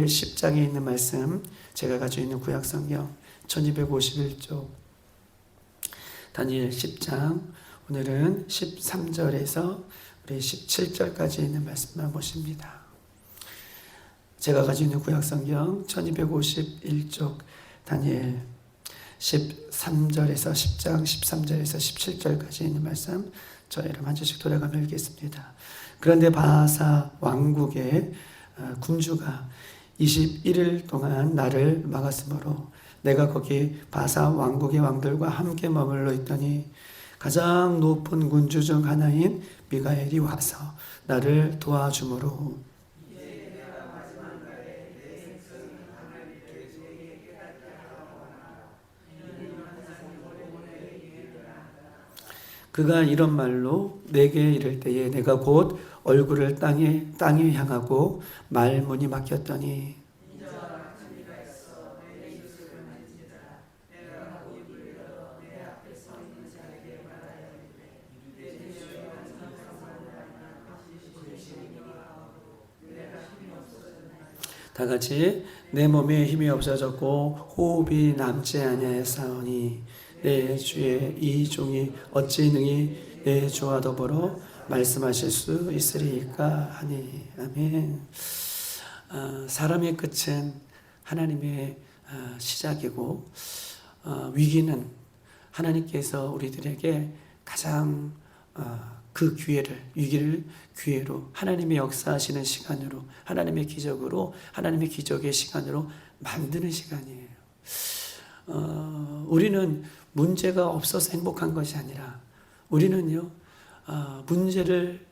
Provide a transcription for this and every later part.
10장에 있는 말씀, 제가 가지고 있는 구약성경 1251쪽 다니엘 10장, 오늘은 13절에서 우리 17절까지 있는 말씀만 보십니다. 제가 가지고 있는 구약성경 1251쪽 다니엘 13절에서 10장 13절에서 17절까지 있는 말씀, 저 여러분 한 절씩 돌아가며 읽겠습니다. 그런데 바하사 왕국의 군주가 21일 동안 나를 막았으므로 내가 거기 바사 왕국의 왕들과 함께 머물러 있더니 가장 높은 군주 중 하나인 미가엘이 와서 나를 도와주므로 그가 이런 말로 내게 이를 때에 내가 곧 얼굴을 땅에 향하고 말문이 막혔더니 다 같이 내 몸에 힘이 없어졌고 호흡이 남지 아니하였사오니 내 주의 이 종이 어찌 능히 내 주와 더불어 말씀하실 수 있으리까 하니. 아멘. 사람의 끝은 하나님의 시작이고 위기는 하나님께서 우리들에게 가장 그 위기를 기회로 하나님의 역사하시는 시간으로, 하나님의 기적으로, 하나님의 기적의 시간으로 만드는 시간이에요. 우리는 문제가 없어서 행복한 것이 아니라 우리는요, 문제를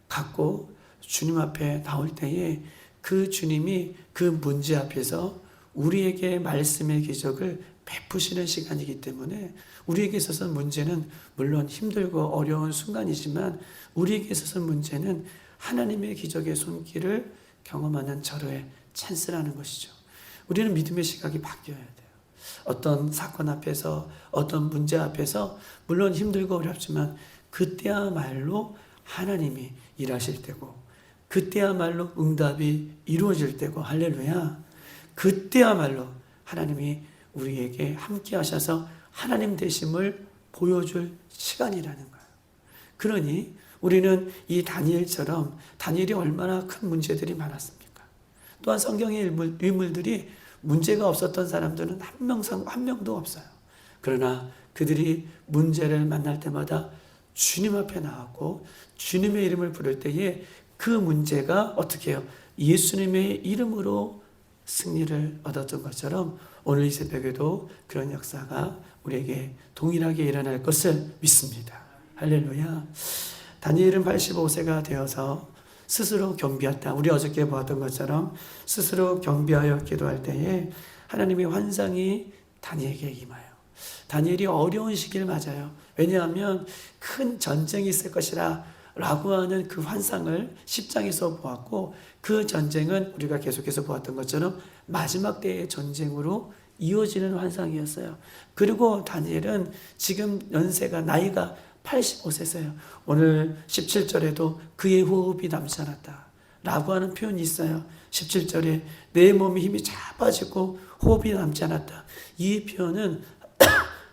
갖고 주님 앞에 나올 때에 그 주님이 그 문제 앞에서 우리에게 말씀의 기적을 베푸시는 시간이기 때문에 우리에게 있어서는 문제는 물론 힘들고 어려운 순간이지만 우리에게 있어서는 문제는 하나님의 기적의 손길을 경험하는 절호의 찬스라는 것이죠. 우리는 믿음의 시각이 바뀌어야 돼요. 어떤 사건 앞에서, 어떤 문제 앞에서 물론 힘들고 어렵지만 그때야말로 하나님이 일하실 때고 그때야말로 응답이 이루어질 때고, 할렐루야. 그때야말로 하나님이 우리에게 함께 하셔서 하나님 되심을 보여줄 시간이라는 거예요. 그러니 우리는 이 다니엘처럼, 다니엘이 얼마나 큰 문제들이 많았습니까? 또한 성경의 인물들이 문제가 없었던 사람들은 한 명도 없어요. 그러나 그들이 문제를 만날 때마다 주님 앞에 나왔고 주님의 이름을 부를 때에 그 문제가 어떻게 해요? 예수님의 이름으로 승리를 얻었던 것처럼 오늘 이 새벽에도 그런 역사가 우리에게 동일하게 일어날 것을 믿습니다. 할렐루야. 다니엘은 85세가 되어서 스스로 겸비했다. 우리 어저께 보았던 것처럼 스스로 겸비하여 기도할 때에 하나님의 환상이 다니엘에게 임하여. 다니엘이 어려운 시기를 맞아요. 왜냐하면 큰 전쟁이 있을 것이라 라고 하는 그 환상을 10장에서 보았고, 그 전쟁은 우리가 계속해서 보았던 것처럼 마지막 때의 전쟁으로 이어지는 환상이었어요. 그리고 다니엘은 지금 나이가 85세세요. 오늘 17절에도 그의 호흡이 남지 않았다 라고 하는 표현이 있어요. 17절에 내 몸이 힘이 자빠지고 호흡이 남지 않았다. 이 표현은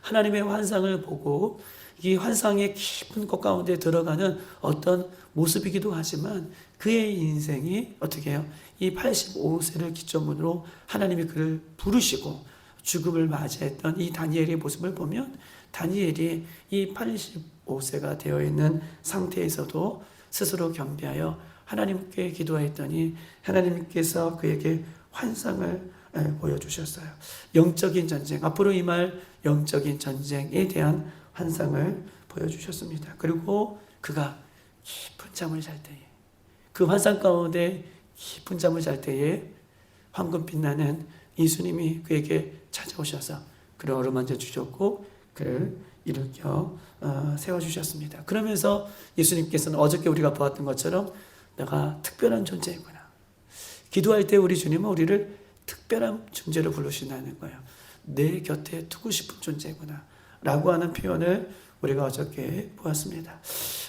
하나님의 환상을 보고 이 환상의 깊은 곳 가운데 들어가는 어떤 모습이기도 하지만 그의 인생이 어떻게 해요? 이 85세를 기점으로 하나님이 그를 부르시고 죽음을 맞이했던 이 다니엘의 모습을 보면 다니엘이 이 85세가 되어 있는 상태에서도 스스로 겸비하여 하나님께 기도했더니 하나님께서 그에게 환상을 보여주셨어요. 영적인 전쟁, 앞으로 임할 영적인 전쟁에 대한 환상을 보여주셨습니다. 그리고 그가 깊은 잠을 잘 때에, 그 환상 가운데 깊은 잠을 잘 때에 황금빛 나는 예수님이 그에게 찾아오셔서 그를 어루만져 주셨고 그를 일으켜 세워주셨습니다. 그러면서 예수님께서는 어저께 우리가 보았던 것처럼 내가 특별한 존재이구나. 기도할 때 우리 주님은 우리를 특별한 존재로 부르신다는 거예요. 내 곁에 두고 싶은 존재구나 라고 하는 표현을 우리가 어저께 보았습니다.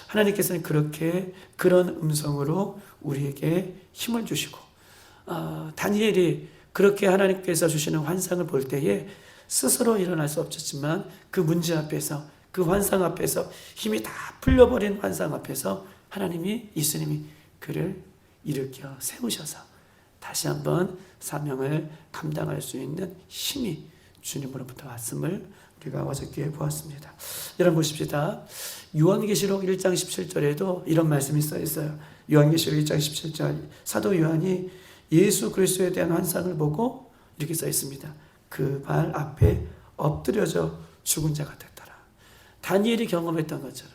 하나님께서는 그렇게 그런 음성으로 우리에게 힘을 주시고 다니엘이 그렇게 하나님께서 주시는 환상을 볼 때에 스스로 일어날 수 없었지만 그 문제 앞에서, 그 환상 앞에서, 힘이 다 풀려버린 환상 앞에서 하나님이, 예수님이 그를 일으켜 세우셔서 다시 한번 사명을 감당할 수 있는 힘이 주님으로부터 왔음을 우리가 어저께 보았습니다. 여러분 보십시다. 요한계시록 1장 17절에도 이런 말씀이 써 있어요. 요한계시록 1장 17절, 사도 요한이 예수 그리스도에 대한 환상을 보고 이렇게 써 있습니다. 그 발 앞에 엎드려져 죽은 자 같았더라. 다니엘이 경험했던 것처럼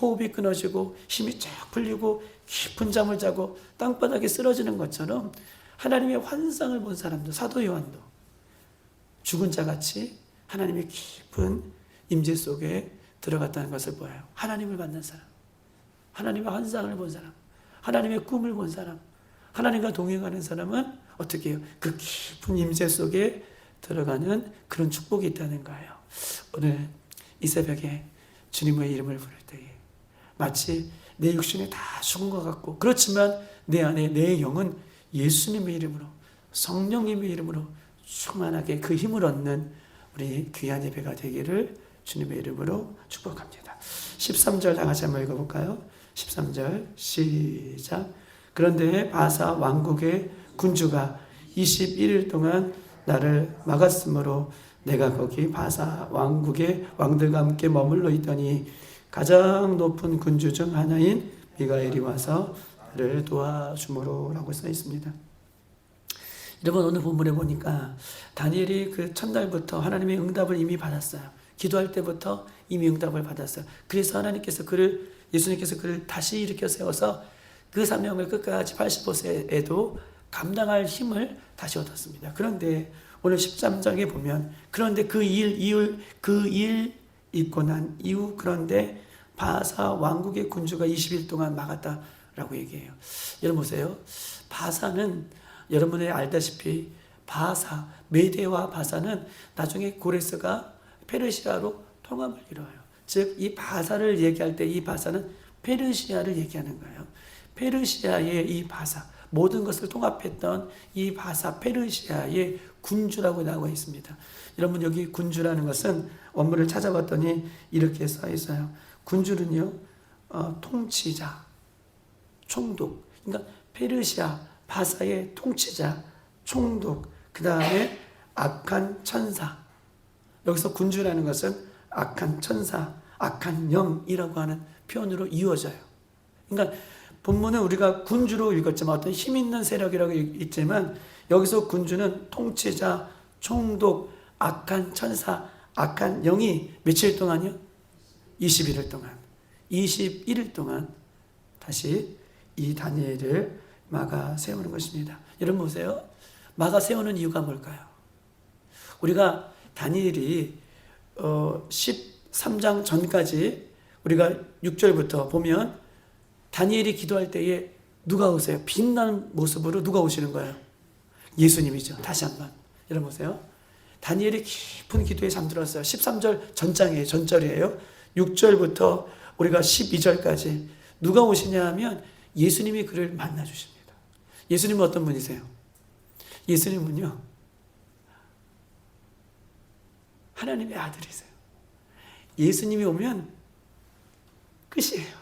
호흡이 끊어지고 힘이 쫙 풀리고 깊은 잠을 자고 땅바닥에 쓰러지는 것처럼 하나님의 환상을 본 사람도, 사도 요한도 죽은 자같이 하나님의 깊은 임재 속에 들어갔다는 것을 보여요. 하나님을 만난 사람, 하나님의 환상을 본 사람, 하나님의 꿈을 본 사람, 하나님과 동행하는 사람은 어떻게 해요? 그 깊은 임재 속에 들어가는 그런 축복이 있다는 거예요. 오늘 이 새벽에 주님의 이름을 부를 때에 마치 내 육신이 다 죽은 것 같고, 그렇지만 내 안에, 내 영은 예수님의 이름으로, 성령님의 이름으로 충만하게 그 힘을 얻는 우리 귀한 예배가 되기를 주님의 이름으로 축복합니다. 13절 다 같이 한번 읽어볼까요? 13절 시작. 그런데 바사 왕국의 군주가 21일 동안 나를 막았으므로 내가 거기 바사 왕국의 왕들과 함께 머물러 있더니 가장 높은 군주 중 하나인 미가엘이 와서 나를 도와주므로 라고 써 있습니다. 여러분 오늘 본문에 보니까 다니엘이 그 첫날부터 하나님의 응답을 이미 받았어요. 기도할 때부터 이미 응답을 받았어요. 그래서 하나님께서 예수님께서 그를 다시 일으켜 세워서 그 사명을 끝까지 85세에도 감당할 힘을 다시 얻었습니다. 그런데 오늘 13장에 보면, 그런데 그 일 있고 난 이후, 그런데 바사 왕국의 군주가 20일 동안 막았다라고 얘기해요. 여러분 보세요. 바사는 여러분이 알다시피 바사, 메대와 바사는 나중에 고레스가 페르시아로 통합을 이루어요. 즉 이 바사를 얘기할 때 이 바사는 페르시아를 얘기하는 거예요. 페르시아의 이 바사, 모든 것을 통합했던 이 바사 페르시아의 군주라고 나와 있습니다. 여러분 여기 군주라는 것은 원문을 찾아봤더니 이렇게 써 있어요. 군주는요, 통치자, 총독. 그러니까 페르시아 바사의 통치자, 총독, 그 다음에 악한 천사. 여기서 군주라는 것은 악한 천사, 악한 영이라고 하는 표현으로 이어져요. 그러니까 본문은 우리가 군주로 읽었지만 어떤 힘 있는 세력이라고 읽지만 여기서 군주는 통치자, 총독, 악한 천사, 악한 영이 며칠 동안이요? 21일 동안. 21일 동안 다시 이 다니엘을 막아 세우는 것입니다. 여러분 보세요. 막아 세우는 이유가 뭘까요? 우리가 다니엘이 13장 전까지 우리가 6절부터 보면 다니엘이 기도할 때에 누가 오세요? 빛나는 모습으로 누가 오시는 거예요? 예수님이죠. 다시 한번 여러분 보세요. 다니엘이 깊은 기도에 잠들었어요. 13절 전장이에요. 전절이에요. 6절부터 우리가 12절까지 누가 오시냐 하면 예수님이 그를 만나 주십니다. 예수님은 어떤 분이세요? 예수님은요, 하나님의 아들이세요. 예수님이 오면 끝이에요.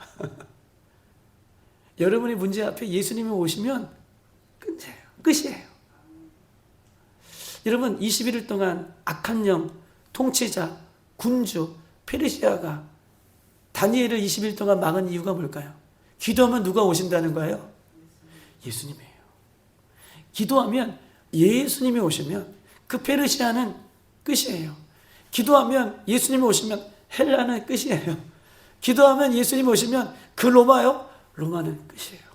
여러분의 문제 앞에 예수님이 오시면 끝이에요. 여러분 21일 동안 악한 영, 통치자, 군주, 페르시아가 다니엘을 20일 동안 막은 이유가 뭘까요? 기도하면 누가 오신다는 거예요? 예수님이에요. 기도하면 예수님이 오시면 그 페르시아는 끝이에요. 기도하면 예수님이 오시면 헬라는 끝이에요. 기도하면 예수님이 오시면 그 로마요? 로마는 끝이에요.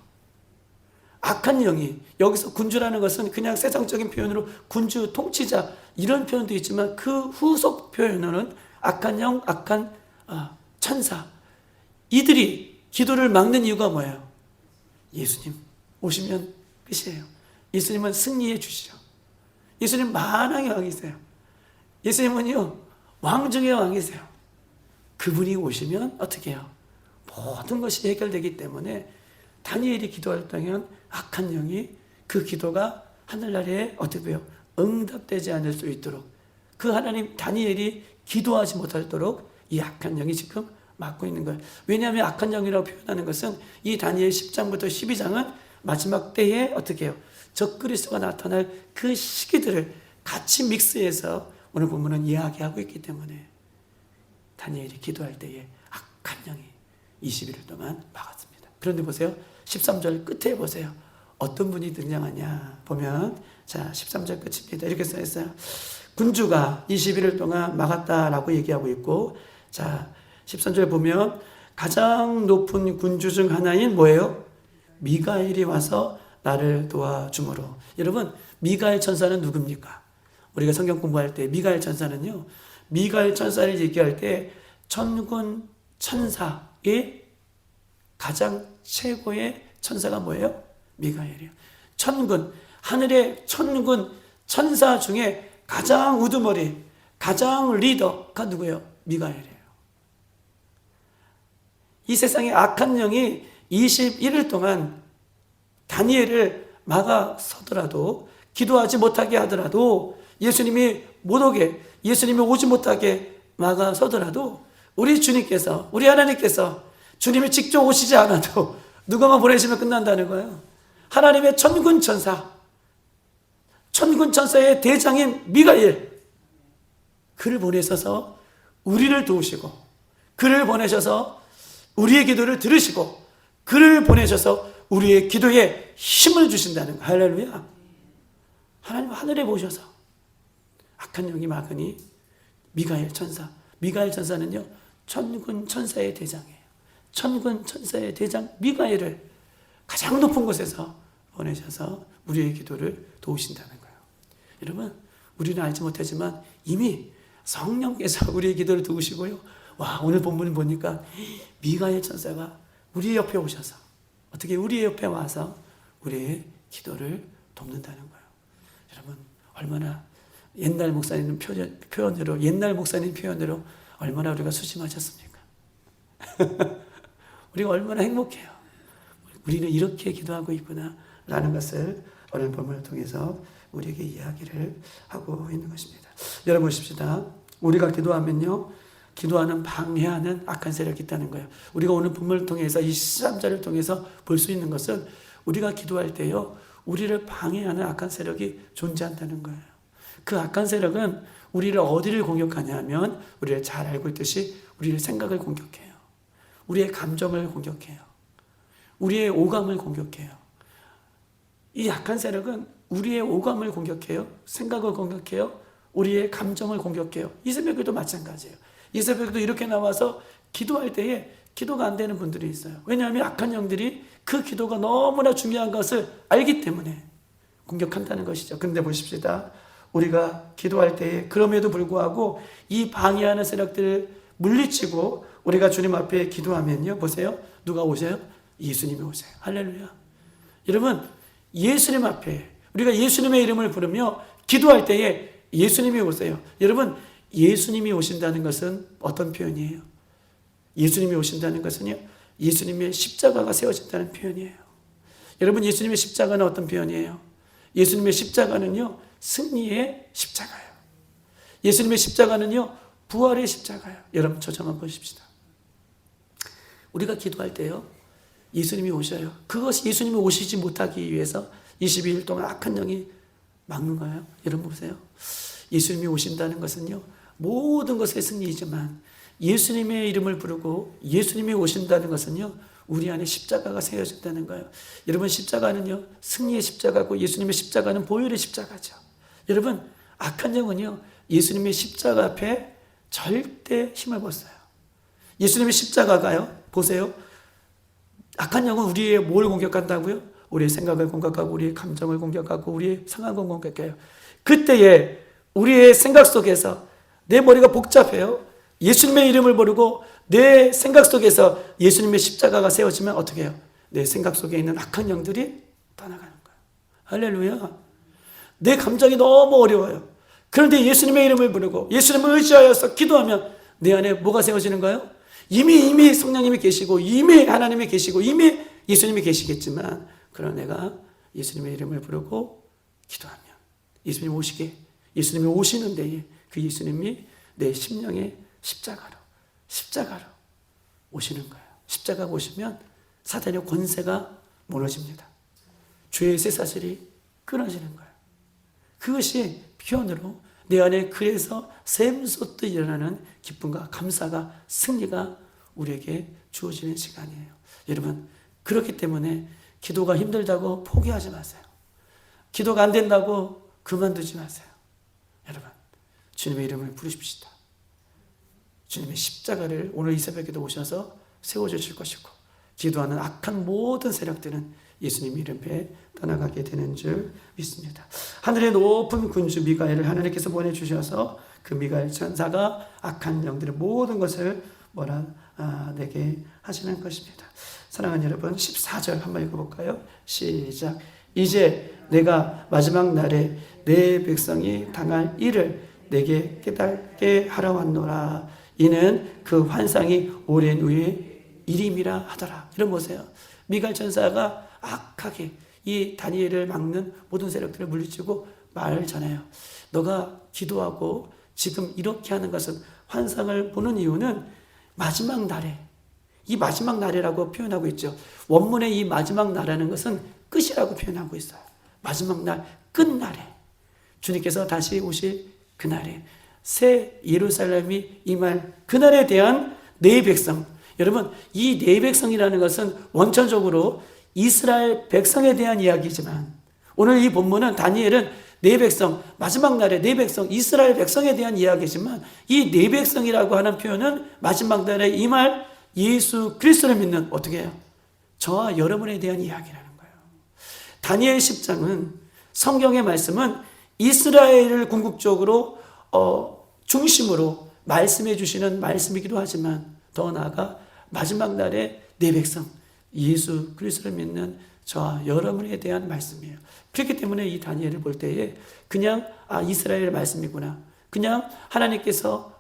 악한 영이, 여기서 군주라는 것은 그냥 세상적인 표현으로 군주, 통치자 이런 표현도 있지만 그 후속 표현으로는 악한 영, 악한 천사, 이들이 기도를 막는 이유가 뭐예요? 예수님 오시면 끝이에요. 예수님은 승리해 주시죠. 예수님 만왕의 왕이세요. 예수님은요 왕 중의 왕이세요. 그분이 오시면 어떻게 해요? 모든 것이 해결되기 때문에 다니엘이 기도할 때는 악한 영이 그 기도가 하늘나라에 어떻게 해요? 응답되지 않을 수 있도록 그 하나님 다니엘이 기도하지 못하도록 이 악한 영이 지금 막고 있는 거예요. 왜냐하면 악한 영이라고 표현하는 것은 이 다니엘 10장부터 12장은 마지막 때에 어떻게 해요? 적그리스도가 나타날 그 시기들을 같이 믹스해서 오늘 본문은 이야기하고 있기 때문에 다니엘이 기도할 때에 악한 영이 21일 동안 막았습니다. 그런데 보세요. 13절 끝에 보세요. 어떤 분이 등장하냐 보면 자 13절 끝입니다. 이렇게 써있어요. 군주가 21일 동안 막았다라고 얘기하고 있고 자 13절 보면 가장 높은 군주 중 하나인 뭐예요? 미가엘이 와서 나를 도와주므로. 여러분 미가엘 천사는 누굽니까? 우리가 성경 공부할 때 미가엘 천사는요. 미가엘 천사를 얘기할 때 천군 천사의 가장 최고의 천사가 뭐예요? 미가엘이에요. 천군, 하늘의 천군 천사 중에 가장 우두머리, 가장 리더가 누구예요? 미가엘이에요. 이 세상에 악한 영이 21일 동안 다니엘을 막아서더라도 기도하지 못하게 하더라도 예수님이 못 오게 예수님이 오지 못하게 막아서더라도 우리 주님께서 우리 하나님께서 주님이 직접 오시지 않아도 누가만 보내시면 끝난다는 거예요. 하나님의 천군 천사 천군 천사의 대장인 미가엘 그를 보내셔서 우리를 도우시고 그를 보내셔서 우리의 기도를 들으시고 그를 보내셔서 우리의 기도에 힘을 주신다는 거예요. 할렐루야. 하나님 하늘에 보셔서 악한 영이 막으니 미가엘 천사 미가엘 천사는요 천군 천사의 대장이에요. 천군 천사의 대장 미가엘을 가장 높은 곳에서 보내셔서 우리의 기도를 도우신다는 거예요. 여러분 우리는 알지 못하지만 이미 성령께서 우리의 기도를 도우시고요. 와 오늘 본문을 보니까 미가엘 천사가 우리 옆에 오셔서 어떻게 우리 옆에 와서 우리의 기도를 돕는다는 거예요. 여러분 얼마나 옛날 목사님 표현으로 옛날 목사님 표현으로 얼마나 우리가 수심하셨습니까? 우리가 얼마나 행복해요. 우리는 이렇게 기도하고 있구나 라는 것을 오늘 본문을 통해서 우리에게 이야기를 하고 있는 것입니다. 여러분 보십시다. 우리가 기도하면요 기도하는 방해하는 악한 세력이 있다는 거예요. 우리가 오늘 본문을 통해서 이 13절을 통해서 볼 수 있는 것은 우리가 기도할 때요 우리를 방해하는 악한 세력이 존재한다는 거예요. 그 악한 세력은 우리를 어디를 공격하냐 하면 우리를 잘 알고 있듯이 우리의 생각을 공격해요. 우리의 감정을 공격해요. 우리의 오감을 공격해요. 이 악한 세력은 우리의 오감을 공격해요. 생각을 공격해요. 우리의 감정을 공격해요. 이 새벽에도 마찬가지예요. 이 새벽에도 이렇게 나와서 기도할 때에 기도가 안 되는 분들이 있어요. 왜냐하면 악한 영들이 그 기도가 너무나 중요한 것을 알기 때문에 공격한다는 것이죠. 그런데 보십시다. 우리가 기도할 때에 그럼에도 불구하고 이 방해하는 세력들을 물리치고 우리가 주님 앞에 기도하면요. 보세요. 누가 오세요? 예수님이 오세요. 할렐루야. 여러분 예수님 앞에 우리가 예수님의 이름을 부르며 기도할 때에 예수님이 오세요. 여러분 예수님이 오신다는 것은 어떤 표현이에요? 예수님이 오신다는 것은요. 예수님의 십자가가 세워진다는 표현이에요. 여러분 예수님의 십자가는 어떤 표현이에요? 예수님의 십자가는요. 승리의 십자가예요. 예수님의 십자가는요. 부활의 십자가예요. 여러분 저 좀 한번 보십시다. 우리가 기도할 때요. 예수님이 오셔요. 그것이 예수님이 오시지 못하기 위해서 22일 동안 악한 영이 막는 거예요. 여러분 보세요. 예수님이 오신다는 것은요. 모든 것의 승리이지만 예수님의 이름을 부르고 예수님이 오신다는 것은요. 우리 안에 십자가가 세워진다는 거예요. 여러분 십자가는요. 승리의 십자가고 예수님의 십자가는 보혈의 십자가죠. 여러분 악한 영은요. 예수님의 십자가 앞에 절대 힘을 못 써요. 예수님의 십자가가요. 보세요. 악한 영은 우리의 뭘 공격한다고요? 우리의 생각을 공격하고 우리의 감정을 공격하고 우리의 상황을 공격해요. 그때에 우리의 생각 속에서 내 머리가 복잡해요. 예수님의 이름을 부르고 내 생각 속에서 예수님의 십자가가 세워지면 어떻게 해요? 내 생각 속에 있는 악한 영들이 떠나가는 거예요. 할렐루야. 내 감정이 너무 어려워요. 그런데 예수님의 이름을 부르고 예수님을 의지하여서 기도하면 내 안에 뭐가 세워지는 거예요? 이미 성령님이 계시고 이미 하나님이 계시고 이미 예수님이 계시겠지만 그러나 내가 예수님의 이름을 부르고 기도하면 예수님이 오시게, 예수님이 오시는 데에 그 예수님이 내 심령의 십자가로 오시는 거예요. 십자가가 오시면 사단의 권세가 무너집니다. 죄의 쇠사슬이 끊어지는 거예요. 그것이 표현으로 내 안에 그래서 샘솟듯 일어나는 기쁨과 감사가, 승리가 우리에게 주어지는 시간이에요. 여러분, 그렇기 때문에 기도가 힘들다고 포기하지 마세요. 기도가 안 된다고 그만두지 마세요. 여러분, 주님의 이름을 부르십시다. 주님의 십자가를 오늘 이 새벽에도 오셔서 세워주실 것이고, 기도하는 악한 모든 세력들은 예수님 이름에 떠나가게 되는 줄 믿습니다. 하늘의 높은 군주 미가엘을 하나님께서 보내주셔서 그 미가엘 천사가 악한 영들의 모든 것을 내게 하시는 것입니다. 사랑하는 여러분, 14절 한번 읽어볼까요? 시작. 이제 내가 마지막 날에 내 백성이 당할 일을 내게 깨닫게 하러 왔노라. 이는 그 환상이 오랜 후에 일임이라 하더라. 이런 보세요. 미가엘 천사가 악하게 이 다니엘을 막는 모든 세력들을 물리치고 말을 전해요. 너가 기도하고 지금 이렇게 하는 것은, 환상을 보는 이유는 마지막 날에, 이 마지막 날이라고 표현하고 있죠. 원문의 이 마지막 날이라는 것은 끝이라고 표현하고 있어요. 마지막 날, 끝날에 주님께서 다시 오실 그날에 새 예루살렘이 임할 그날에 대한 내 백성, 여러분, 이 내 백성이라는 것은 원천적으로 이스라엘 백성에 대한 이야기지만, 오늘 이 본문은 다니엘은 내 백성, 마지막 날에 내 백성, 이스라엘 백성에 대한 이야기지만, 이 내 백성이라고 하는 표현은 마지막 날에 임할 예수 그리스도를 믿는, 어떻게 해요? 저와 여러분에 대한 이야기라는 거예요. 다니엘 10장은, 성경의 말씀은 이스라엘을 궁극적으로 중심으로 말씀해 주시는 말씀이기도 하지만, 더 나아가 마지막 날에 내 백성, 예수 그리스도를 믿는 저와 여러분에 대한 말씀이에요. 그렇기 때문에 이 다니엘을 볼 때에 그냥 이스라엘의 말씀이구나, 그냥 하나님께서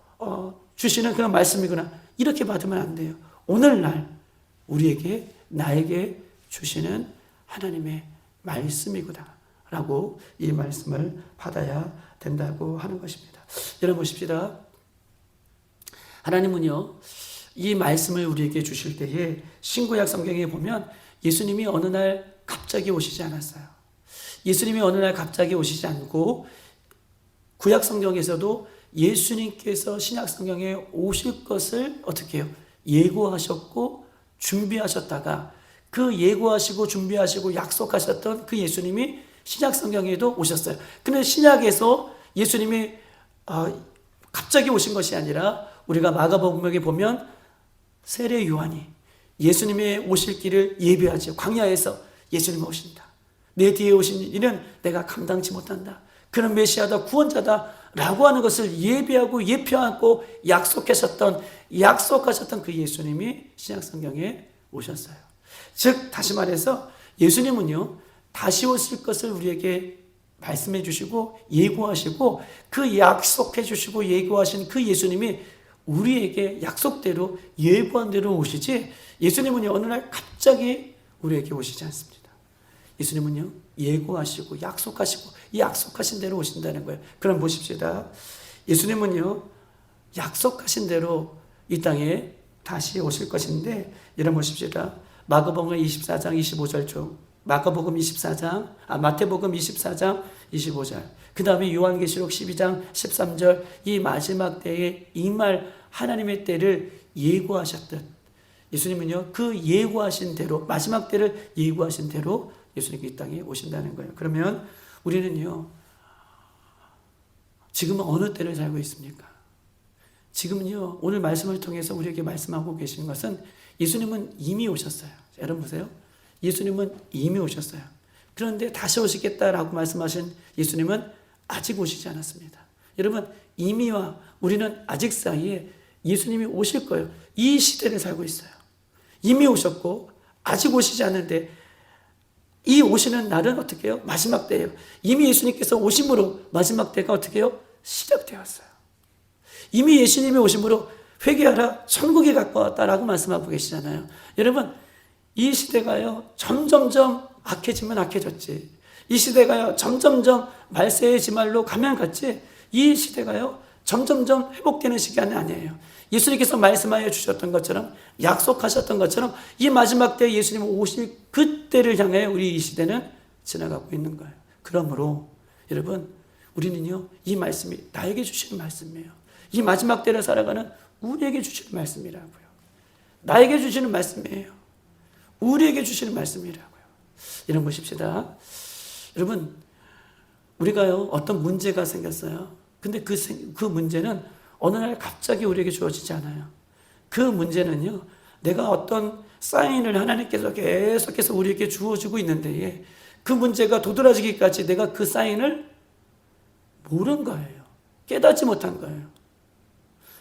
주시는 그런 말씀이구나, 이렇게 받으면 안 돼요. 오늘날 우리에게, 나에게 주시는 하나님의 말씀이구나 라고 이 말씀을 받아야 된다고 하는 것입니다. 여러분 보십시다. 하나님은요, 이 말씀을 우리에게 주실 때에 신구약 성경에 보면 예수님이 어느 날 갑자기 오시지 않았어요. 예수님이 어느 날 갑자기 오시지 않고, 구약 성경에서도 예수님께서 신약 성경에 오실 것을 어떻게 해요? 예고하셨고 준비하셨다가, 그 예고하시고 준비하시고 약속하셨던 그 예수님이 신약 성경에도 오셨어요. 그런데 신약에서 예수님이 갑자기 오신 것이 아니라, 우리가 마가복음에 보면 세례 요한이 예수님의 오실 길을 예비하죠. 광야에서 예수님이 오신다. 내 뒤에 오신 이는 내가 감당치 못한다. 그는 메시아다, 구원자다 라고 하는 것을 예비하고 예표하고 약속하셨던 그 예수님이 신약 성경에 오셨어요. 즉 다시 말해서 예수님은요, 다시 오실 것을 우리에게 말씀해 주시고 예고하시고, 그 약속해 주시고 예고하신 그 예수님이 우리에게 약속대로 예고한 대로 오시지, 예수님은요 어느 날 갑자기 우리에게 오시지 않습니다. 예수님은요 예고하시고 약속하시고 이 약속하신 대로 오신다는 거예요. 그럼 보십시다. 예수님은요 약속하신 대로 이 땅에 다시 오실 것인데, 여러분 보십시다. 마가복음 24장 25절 중, 마태복음 24장 25절, 그 다음에 요한계시록 12장 13절, 이 마지막 때에 임할 하나님의 때를 예고하셨듯, 예수님은요 그 예고하신 대로, 마지막 때를 예고하신 대로 예수님이 이 땅에 오신다는 거예요. 그러면 우리는요 지금은 어느 때를 살고 있습니까? 지금은요 오늘 말씀을 통해서 우리에게 말씀하고 계시는 것은, 예수님은 이미 오셨어요. 여러분 보세요. 예수님은 이미 오셨어요. 그런데 다시 오시겠다라고 말씀하신 예수님은 아직 오시지 않았습니다. 여러분, 이미와 우리는 아직 사이에 예수님이 오실 거예요. 이 시대를 살고 있어요. 이미 오셨고 아직 오시지 않는데, 이 오시는 날은 어떻게 해요? 마지막 때예요. 이미 예수님께서 오심으로 마지막 때가 어떻게 해요? 시작되었어요. 이미 예수님이 오심으로 회개하라, 천국이 가까웠다라고 말씀하고 계시잖아요. 여러분, 이 시대가요 점점점 악해지면 악해졌지, 이 시대가요, 점점점 말세의 지말로 가면 갔지, 이 시대가요, 점점점 회복되는 시간이 아니에요. 예수님께서 말씀하여 주셨던 것처럼, 약속하셨던 것처럼, 이 마지막 때 예수님 오실 그때를 향해 우리 이 시대는 지나가고 있는 거예요. 그러므로, 여러분, 우리는요, 이 말씀이 나에게 주시는 말씀이에요. 이 마지막 때를 살아가는 우리에게 주시는 말씀이라고요. 나에게 주시는 말씀이에요. 우리에게 주시는 말씀이라고요. 이런 것입시다. 여러분, 우리가요, 어떤 문제가 생겼어요. 근데 그 문제는 어느 날 갑자기 우리에게 주어지지 않아요. 그 문제는요, 내가 어떤 사인을 하나님께서 계속해서 우리에게 주어주고 있는데, 그 문제가 도드라지기까지 내가 그 사인을 모른 거예요. 깨닫지 못한 거예요.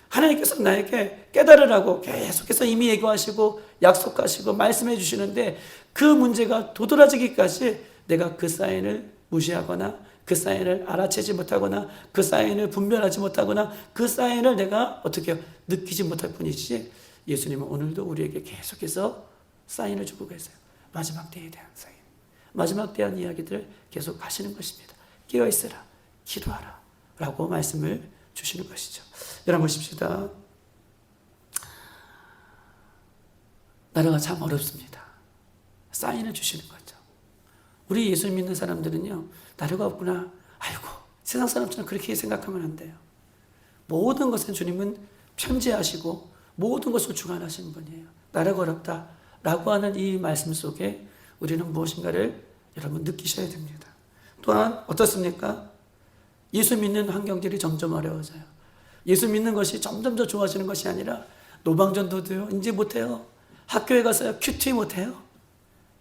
하나님께서 나에게 깨달으라고 계속해서 이미 예고하시고 약속하시고 말씀해 주시는데, 그 문제가 도드라지기까지 내가 그 사인을 무시하거나 그 사인을 알아채지 못하거나 그 사인을 분별하지 못하거나 그 사인을 내가 어떻게 느끼지 못할 뿐이지, 예수님은 오늘도 우리에게 계속해서 사인을 주고 계세요. 마지막 때에 대한 사인, 마지막 때에 대한 이야기들을 계속 하시는 것입니다. 깨어있으라, 기도하라 라고 말씀을 주시는 것이죠. 여러분 보십시다. 나라가 참 어렵습니다. 사인을 주시는 거죠. 우리 예수 믿는 사람들은요, 나라가 없구나, 아이고 세상 사람처럼 그렇게 생각하면 안 돼요. 모든 것은 주님은 편재하시고 모든 것을 주관하시는 분이에요. 나라가 어렵다 라고 하는 이 말씀 속에 우리는 무엇인가를 여러분 느끼셔야 됩니다. 또한 어떻습니까? 예수 믿는 환경들이 점점 어려워져요. 예수 믿는 것이 점점 더 좋아지는 것이 아니라, 노방전도도요, 이제 못해요. 학교에 가서요, 큐티 못해요.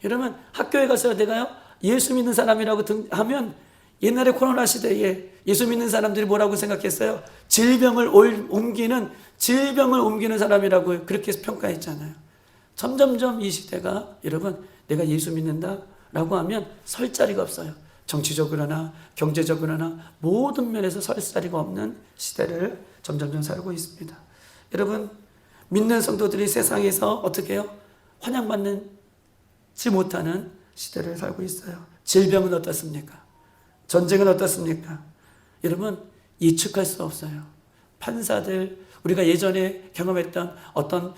여러분, 학교에 가서요, 내가요, 예수 믿는 사람이라고 하면, 옛날에 코로나 시대에 예수 믿는 사람들이 뭐라고 생각했어요? 질병을 옮기는 사람이라고 그렇게 평가했잖아요. 점점점 이 시대가, 여러분, 내가 예수 믿는다 라고 하면 설 자리가 없어요. 정치적으로나 경제적으로나 모든 면에서 설 자리가 없는 시대를 점점점 살고 있습니다. 여러분, 믿는 성도들이 세상에서 어떻게 해요? 환영받지 못하는 시대를 살고 있어요. 질병은 어떻습니까? 전쟁은 어떻습니까? 여러분, 예측할 수 없어요. 판사들, 우리가 예전에 경험했던 어떤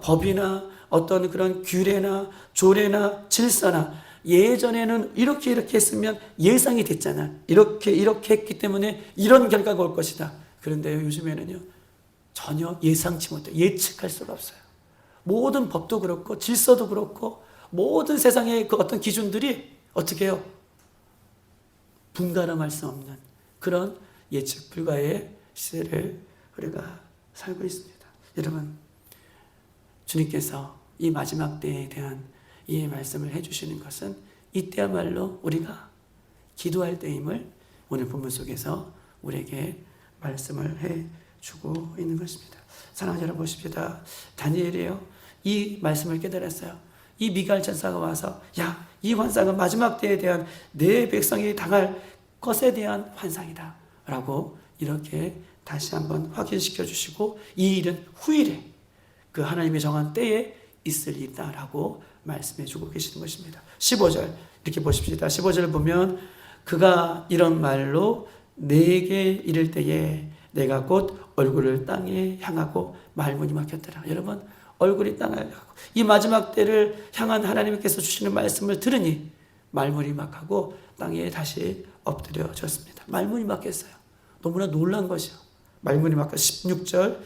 법이나 어떤 그런 규례나 조례나 질서나, 예전에는 이렇게 했으면 예상이 됐잖아. 이렇게 했기 때문에 이런 결과가 올 것이다. 그런데요, 요즘에는요, 전혀 예상치 못해, 예측할 수가 없어요. 모든 법도 그렇고 질서도 그렇고 모든 세상의 그 어떤 기준들이 어떻게 해요? 분간함할 수 없는 그런 예측 불가의 시대를 우리가 살고 있습니다. 여러분, 주님께서 이 마지막 때에 대한 이 말씀을 해주시는 것은 이때야말로 우리가 기도할 때임을 오늘 본문 속에서 우리에게 말씀을 해주고 있는 것입니다. 사랑하는 여러분 보십시다. 다니엘이요, 이 말씀을 깨달았어요. 이 미가엘 천사가 와서, 야, 이 환상은 마지막 때에 대한 내 백성이 당할 것에 대한 환상이다 라고 이렇게 다시 한번 확인시켜 주시고, 이 일은 후일에 그 하나님이 정한 때에 있을 일이다 라고 말씀해 주고 계시는 것입니다. 15절 이렇게 보십시다. 15절 보면, 그가 이런 말로 내게 이를 때에 내가 곧 얼굴을 땅에 향하고 말문이 막혔더라. 여러분, 얼굴이 땅을 향하고 이 마지막 때를 향한 하나님께서 주시는 말씀을 들으니 말문이 막하고 땅에 다시 엎드려졌습니다. 말문이 막혔어요. 너무나 놀란 것이요. 말문이 막혀. 16절,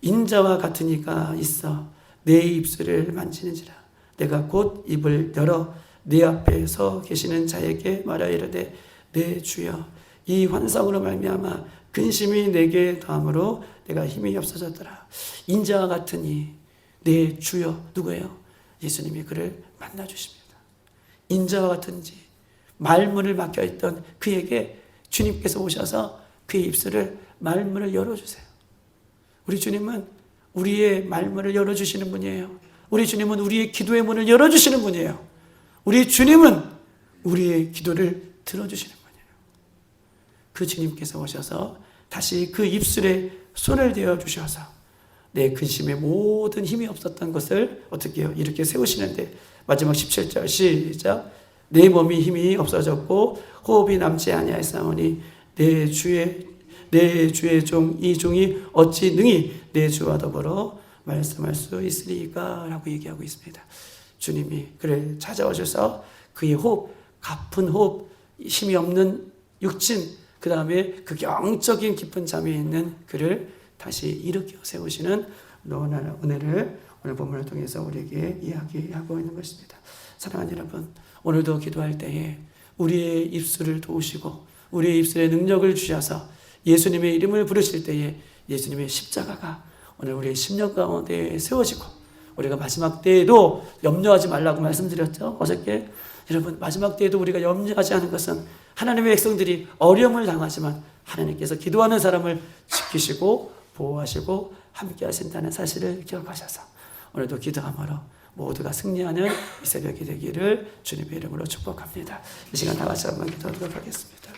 인자와 같은 이가 있어 내 입술을 만지는지라. 내가 곧 입을 열어 내 앞에 서 계시는 자에게 말하여 이르되, 내 주여, 이 환상으로 말미암아 근심이 내게 더함으로 내가 힘이 없어졌더라. 인자와 같은 이, 내 주여, 누구예요? 예수님이 그를 만나 주십니다. 인자와 같은지 말문을 막혀 있던 그에게 주님께서 오셔서 그의 입술을, 말문을 열어주세요. 우리 주님은 우리의 말문을 열어주시는 분이에요. 우리 주님은 우리의 기도의 문을 열어주시는 분이에요. 우리 주님은 우리의 기도를 들어주시는 분이에요. 그 주님께서 오셔서 다시 그 입술에 손을 대어 주셔서 내 근심에 모든 힘이 없었던 것을 어떻게 해요? 이렇게 세우시는데, 마지막 17절 시작. 내 몸이 힘이 없어졌고 호흡이 남지 아니하였사오니 내 주의 종 이 종이 어찌 능히 내 주와 더불어 말씀할 수 있으리까 라고 얘기하고 있습니다. 주님이 그를 찾아오셔서 그의 호흡, 가쁜 호흡, 힘이 없는 육신, 그 다음에 그 영적인 깊은 잠에 있는 그를 다시 일으켜 세우시는 놀라운 은혜를 오늘 본문을 통해서 우리에게 이야기하고 있는 것입니다. 사랑하는 여러분, 오늘도 기도할 때에 우리의 입술을 도우시고 우리의 입술에 능력을 주셔서 예수님의 이름을 부르실 때에 예수님의 십자가가 오늘 우리의 심령 가운데 세워지고 우리가 마지막 때에도 염려하지 말라고 말씀드렸죠. 어저께 여러분, 마지막 때에도 우리가 염려하지 않은 것은 하나님의 백성들이 어려움을 당하지만 하나님께서 기도하는 사람을 지키시고 보호하시고 함께 하신다는 사실을 기억하셔서 오늘도 기도함으로 모두가 승리하는 이 새벽이 되기를 주님의 이름으로 축복합니다. 이 시간 다 같이 한번 기도하도록 하겠습니다.